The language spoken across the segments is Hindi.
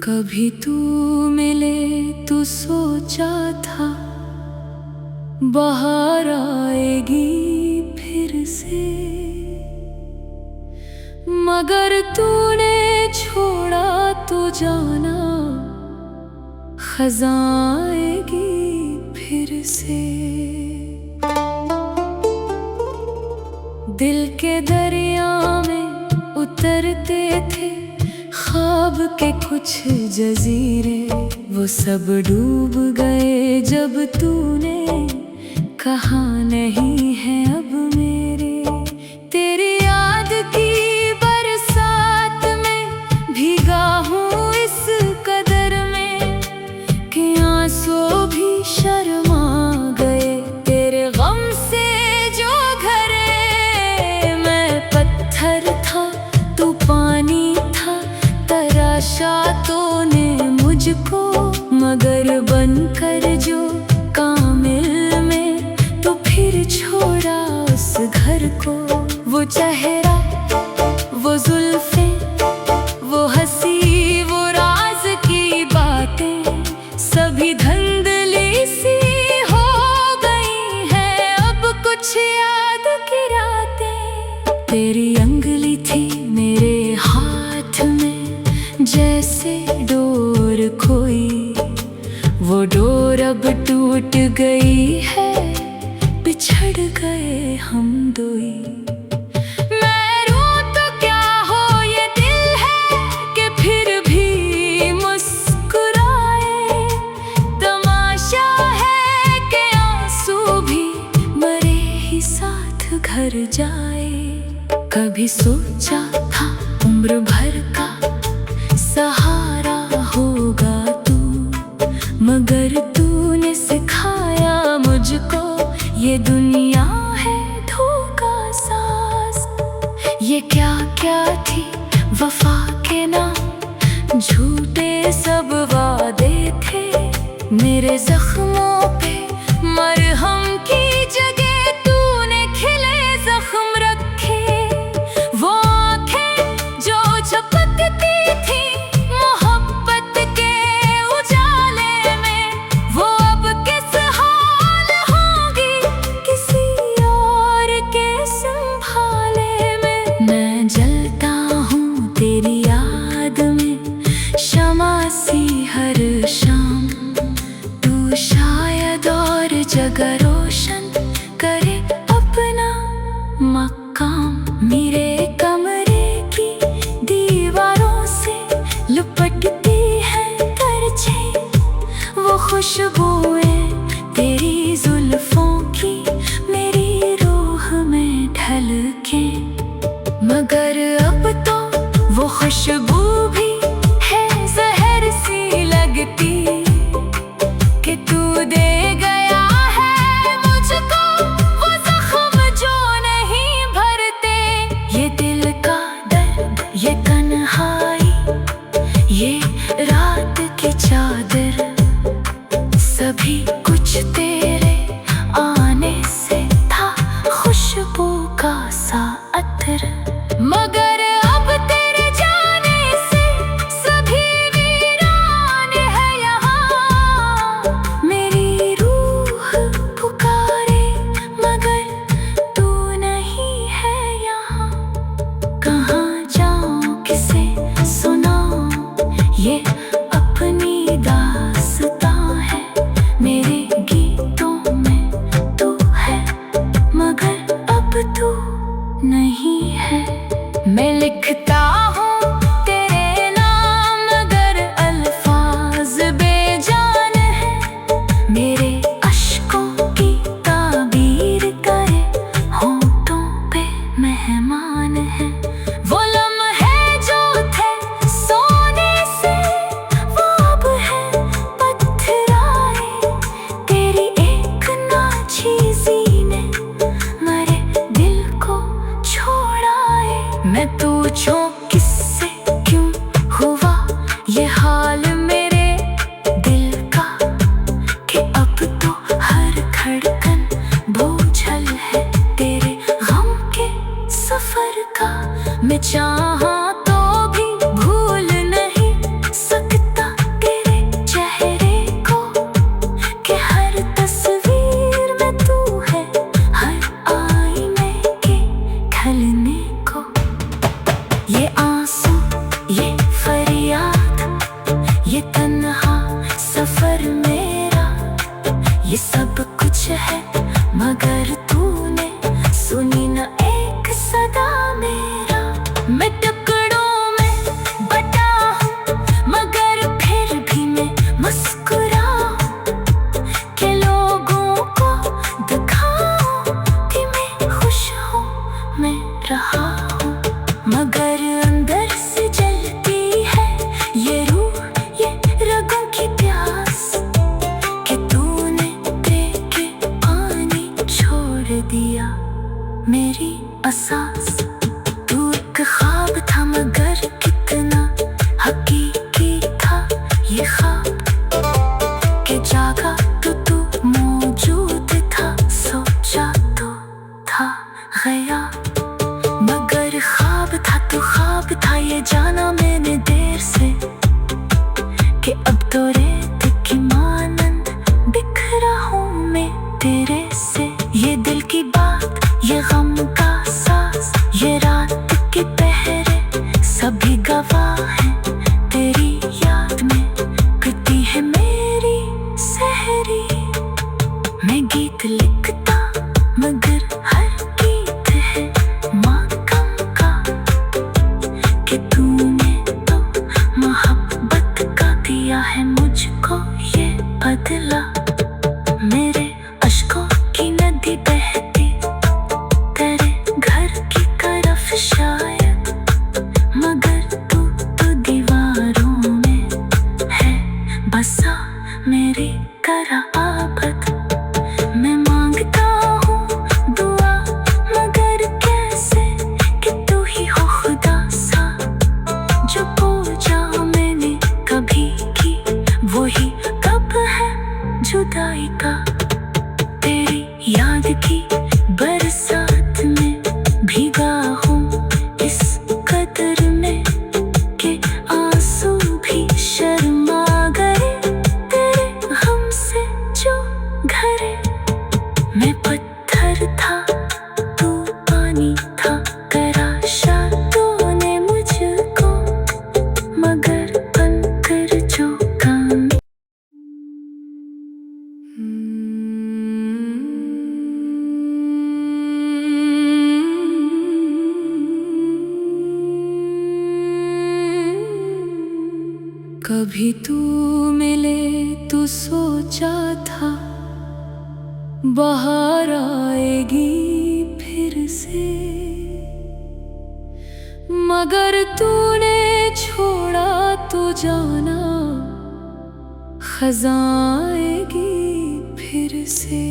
कभी तू मिले तो सोचा था बाहर आएगी फिर से, मगर तूने छोड़ा तो जाना खज़ां आएगी फिर से। दिल के दरिया में उतरते थे ख्वाब के कुछ जजीरे, वो सब डूब गए जब तूने कहा नहीं है अब मेरे। तेरी याद की बरसात में भीगा हूँ इस कदर में कि आंसू भी शर्मा गए। तेरे गम से जो घरे मैं पत्थर था तू पानी था, तराशा तूने मुझको मगर बनकर जो कामिल में तो फिर छोड़ा उस घर को। वो चेहरा, वो जुल्फें, वो हंसी, वो राज की बातें सभी धुंधली सी हो गई हैं अब कुछ याद की रातें। तेरी अंगुली थी मेरे हाथ में जैसे डोर खोई, वो डोर अब टूट गई है, बिछड़ गए हम दोई। मैं रूं तो क्या हो ये दिल है कि फिर भी मुस्कुराए, तमाशा है कि आंसू भी मरे ही साथ घर जाए। कभी सोचा था उम्र भर का सहारा होगा तू, मगर तूने सिखाया मुझको ये दुनिया है धोखा साज। ये क्या क्या थी वफा के नाम, झूठे सब वादे थे। मेरे जख्मों पे मरहम की जगह तूने खिले जख्म रखे। वो आंखें जो झपकती थी मोहब्बत के उजाले में, वो अब किस हाल होंगी किसी और के संभाले में। मैं जलता हूँ तेरी याद में शमा सी हर शाम, तू शायद और जगह रोशन करे अपना मकाम। मेरे कमरे की दीवारों से लिपटती है करछे, वो खुशबुएं तेरी जुल्फों की मेरी रूह में ढलके, मगर अब तो वो खुशबू भी है जहर सी लगती कि तू दे गया है मुझको वो जख्म जो नहीं भरते। ये दिल का दर्द, ये तन्हाई, ये रात की चादर, सभी कुछ तेरे आने से था खुशबू का सा अतर, मगर अब तेरे जाने से सभी वीरान है यहाँ। मेरी रूह पुकारे मगर तू नहीं है यहाँ। कहाँ जाऊँ किसे सुनाऊँ ये अपनी दास्तां है, मेरे गीत सफर मेरा, ये सब कुछ है मगर तूने सुनी न एक सदा मेरा। मैं टुकड़ों में बटा हूँ मगर फिर भी मैं मुस्कुराऊं, के लोगों को दिखाऊं कि मैं खुश हूँ, मैं रहा हूँ। मगर अंदर से जलती है ये रूह, ये रगों की प्यास, कि तूने दे के पानी छोड़ दिया मेरी एहसास। तू एक ख्वाब था मगर कितना हकीकी था ये ख्वाब, कि जागा तो तू मौजूद था, सोचा तो था गया। मगर ख्वाब था तो ख्वाब था, ये जाना मैंने देर से, कि अब तो रेत की मानंद बिखरा हूँ मैं तेरे से। ये दिल की बात, ये गम का सास, ये रात के पहरे सभी गवाह हैं तेरी याद में कटी है मेरी सहरी। मैं गीत लिखता मगर हर गीत है मातम का, कि तूने तो मोहब्बत का दिया है मुझको ये बदला। मेरे अश्कों की नदी बहती तेरे घर की तरफ शायद, मगर तू तो दीवारों में है बसा मेरी तरह आबद। मैं मांगता हूँ दुआ मगर कैसे, कि तू ही हो खुदा सा, जो पूजा मैंने कभी की वही कब है जुदाई का। तेरी याद की बरसात में भीगा हूँ इस कदर में, कि आंसू भी शर्मा गए तेरे गम से जो घरे। मैं पत्थर था तू पानी था, तराशा तूने मुझको मगर बनकर जो काम। कभी तू मिले तो सोचा था बाहर आएगी फिर से, मगर तूने छोड़ा तो जाना खज़ां आएगी फिर से।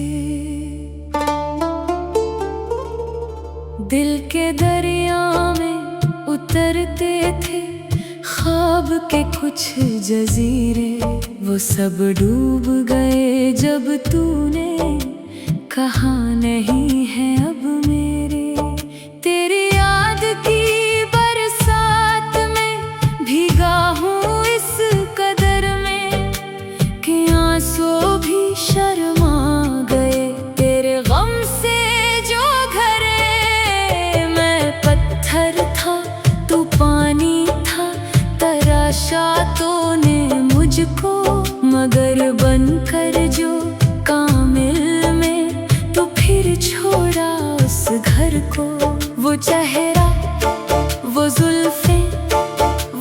दिल के दरिया में उतरते थे ख्वाब के कुछ जजीरे, वो सब डूब गए जब तूने कहा नहीं है अब मेरे। तेरी याद की बरसात में भीगा हूँ इस कदर में, कि आंसू भी शर्मा गए तेरे गम से जो घरे। मैं पत्थर था तू पानी था, तराशा तूने मुझको मगर बनकर जो कामिल में, तो फिर छोड़ा उस घर को। वो चेहरा, वो जुल्फें,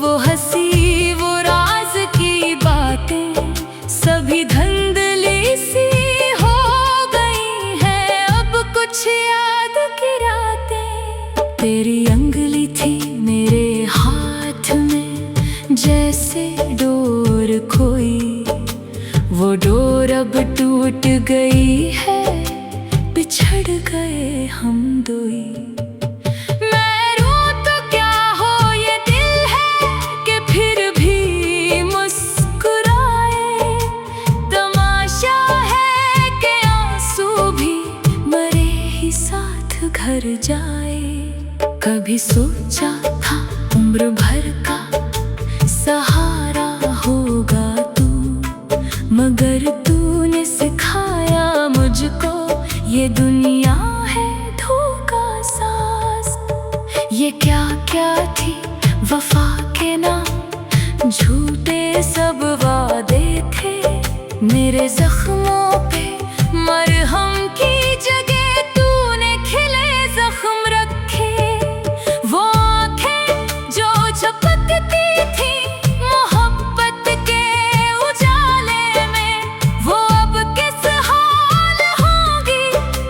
वो हंसी, वो राज की बातें, सभी धुंधली सी हो गई है अब कुछ याद की रातें। तेरी अंगुली थी मेरे हाथ में जैसे डोर खोई, वो डोर अब टूट गई है, बिछड़ गए हम दोई। मैं रूं तो क्या हो ये दिल है कि फिर भी मुस्कुराए, तमाशा है कि आंसू भी मरे ही साथ घर जाए। कभी सोचा था उम्र भर का सहारा होगा तू, मगर तूने सिखाया मुझको ये दुनिया है धोखा सास। ये क्या क्या थी वफा के नाम, झूठे सब वादे थे, मेरे जख्मों पे मरहम की जगह तूने खिले जख्म रखे। वो आंखें जो झपकती थी मोहब्बत के उजाले में, वो अब किस हाल होंगी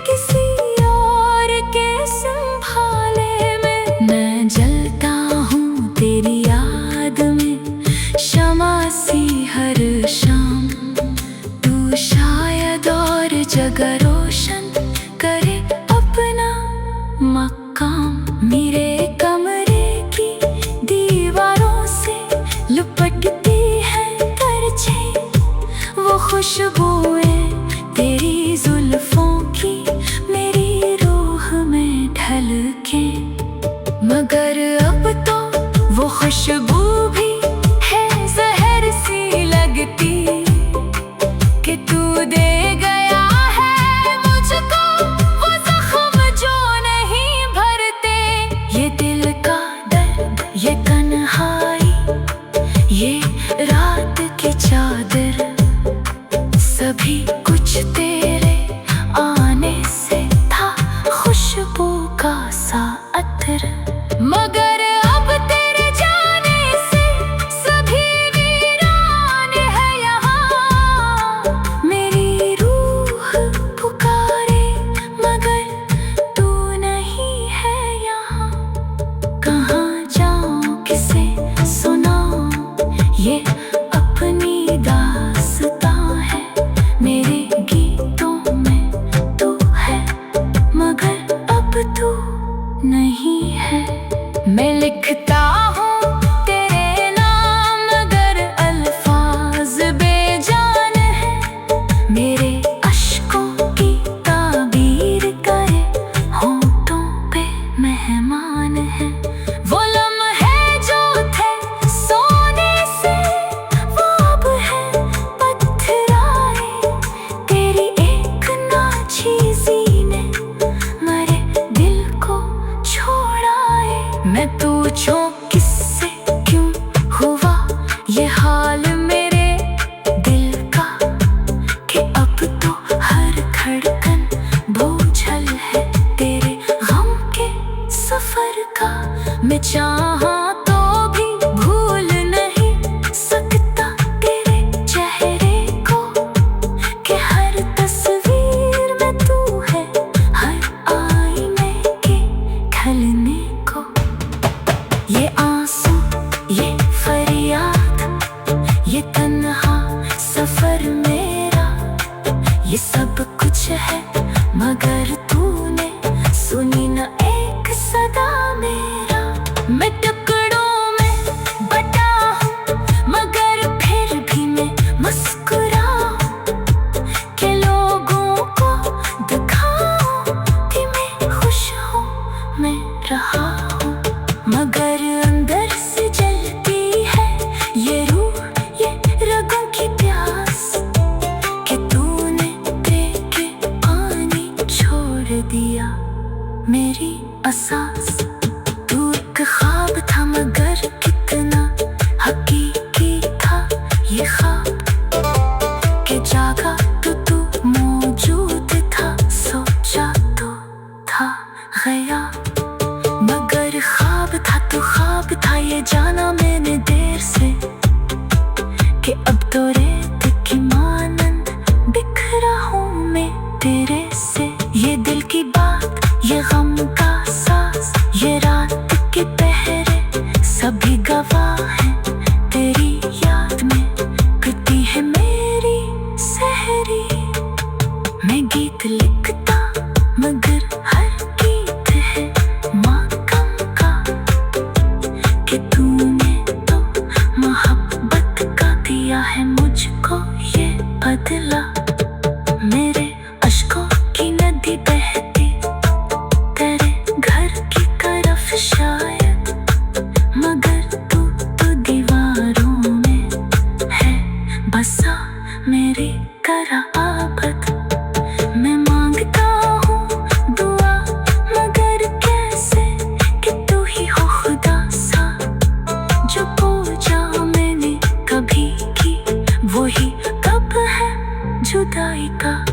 किसी और के संभाले में। मैं जलता हूँ तेरी याद में शमा सी हर शाम, तू शायद और जगह रोशन करे अपना मकाम। मेरे कमरे की दीवारों से लिपटती है करछे वो खुशबुएं तेरी जुल्फों की मेरी रूह में ढलके। मगर अब तो वो खुशबू भी है जहर सी लगती कि तू दे गया है मुझको वो जख्म जो नहीं भरते। ये दिल का दर्द, ये तन्हाई, ये रात की चादर, सभी कुछ तेरे आने से था खुशबू का सा अतर। मगर अब तेरे जाने से सभी वीरान है यहाँ। मेरी रूह पुकारे मगर तू नहीं है यहाँ। कहाँ जाऊँ किसे सुनाऊँ ये अपनी दास्तां है। मेरे गीतों में तू है मगर अब तू नहीं है। मैं लिखता हूँ तेरे नाम मगर अल्फाज बेजान है। मेरे अश्कों की ताबीर करे होंठों पे मेहमान है। वो लम्हे जो थे सोने से वो अब है पत्थराए। तेरी एक नाचीज़ी ने मरे दिल को छोड़ाए। मैं पूछूं किससे क्यों हुआ ये हाल मेरे दिल का, कि अब तो हर धड़कन बोझल है तेरे गम के सफर का। मैं चाहा तो भी भूल नहीं सकता तेरे चेहरे को, कि हर तस्वीर में तू है हर आईने के खलने को। ये आंसू, ये फरियाद, ये तन्हा सफर मेरा, ये सब कुछ है मगर तूने सुनी न एक सदा मेरा। मैं टुकड़ों में बटा हूँ मगर फिर भी मैं मुस्कुराऊँ, कि लोगों को दिखाऊँ कि मैं खुश हूँ, मैं रहा हूँ। मगर अंदर से जलती है ये रूह, ये रगों की प्यास, कि तूने दे के पानी छोड़ दिया मेरी असास। तू एक ख्वाब था मगर कितना हकीकी था ये ख्वाब, कि जागा तो तू मौजूद था, सोचा तो था गया। मगर ख्वाब था तो ख्वाब था ये जाना मैंने देर से, कि अब तो रेत की मानंद बिखरा हूँ मैं तेरे से। ये दिल की बात, ये गम का सास, ये रात के पहरे सभी गवाह हैं तेरी याद में कटी है मेरी सहरी। मैं गीत लिखता मगर हर गीत है मातम का, कि तूने तो मोहब्बत का दिया है मुझको ये बदला। मेरे अश्कों की नदी बहती तेरे घर की तरफ शायद, मगर तू तो दीवारों में है बसा मेरी तरह आबद। मैं मांगता हूँ दुआ मगर कैसे, कि तू ही हो खुदा सा, जो पूजा मैंने कभी की वही कब है विदाई का